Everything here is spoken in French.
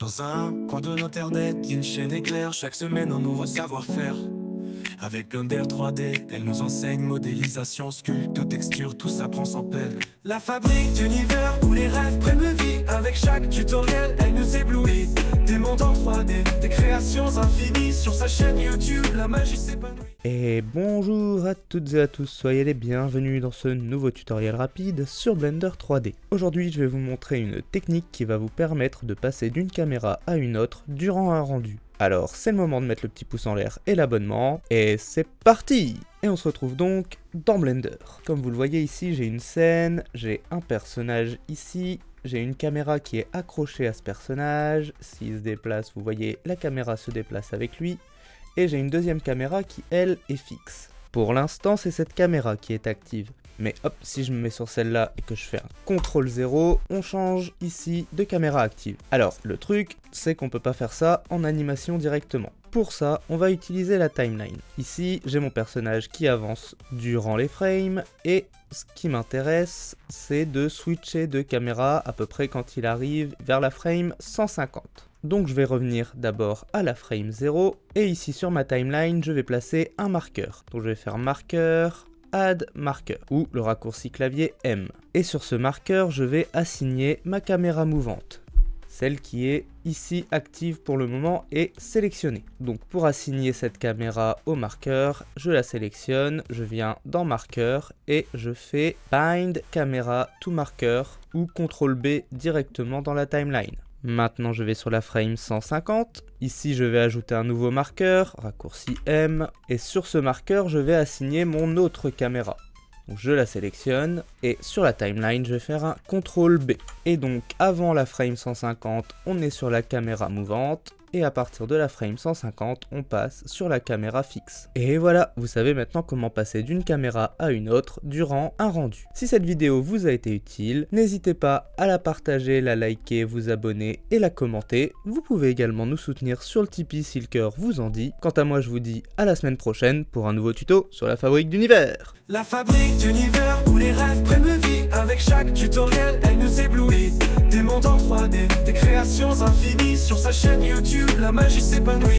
Dans un coin de l'internet, une chaîne éclair chaque semaine un nouveau savoir-faire. Avec Blender 3D, elle nous enseigne modélisation, sculpte, texture, tout ça prend sans peine. La fabrique d'univers où les rêves prennent vie. Avec chaque tutoriel, elle nous éblouit. Des mondes en 3D, des créations infinies. Sur sa chaîne YouTube, la magie s'épanouit. Et bonjour à toutes et à tous, soyez les bienvenus dans ce nouveau tutoriel rapide sur Blender 3D. Aujourd'hui, je vais vous montrer une technique qui va vous permettre de passer d'une caméra à une autre durant un rendu. Alors, c'est le moment de mettre le petit pouce en l'air et l'abonnement, et c'est parti! Et on se retrouve donc dans Blender. Comme vous le voyez ici, j'ai une scène, j'ai un personnage ici, j'ai une caméra qui est accrochée à ce personnage. S'il se déplace, vous voyez, la caméra se déplace avec lui. Et j'ai une deuxième caméra qui, elle, est fixe. Pour l'instant, c'est cette caméra qui est active. Mais hop, si je me mets sur celle-là et que je fais un CTRL 0, on change ici de caméra active. Alors, le truc, c'est qu'on peut pas faire ça en animation directement. Pour ça, on va utiliser la timeline. Ici, j'ai mon personnage qui avance durant les frames, et ce qui m'intéresse, c'est de switcher de caméra à peu près quand il arrive vers la frame 150. Donc je vais revenir d'abord à la frame 0, et ici sur ma timeline, je vais placer un marqueur. Donc je vais faire marqueur, add marqueur, ou le raccourci clavier M. Et sur ce marqueur, je vais assigner ma caméra mouvante. Celle qui est ici active pour le moment est sélectionnée. Donc pour assigner cette caméra au marqueur, je la sélectionne, je viens dans marqueur et je fais bind camera to marqueur ou CTRL B directement dans la timeline. Maintenant je vais sur la frame 150, ici je vais ajouter un nouveau marqueur, raccourci M, et sur ce marqueur je vais assigner mon autre caméra. Donc je la sélectionne, et sur la timeline je vais faire un CTRL B. Et donc avant la frame 150, on est sur la caméra mouvante, et à partir de la frame 150, on passe sur la caméra fixe. Et voilà, vous savez maintenant comment passer d'une caméra à une autre durant un rendu. Si cette vidéo vous a été utile, n'hésitez pas à la partager, la liker, vous abonner et la commenter. Vous pouvez également nous soutenir sur le Tipeee si le cœur vous en dit. Quant à moi, je vous dis à la semaine prochaine pour un nouveau tuto sur la fabrique d'univers. La fabrique d'univers où les rêves prennent vie. Avec chaque tutoriel, elle nous éblouit. Des mondes en 3D, des créations infinies. Sur sa chaîne YouTube, la magie s'épanouit.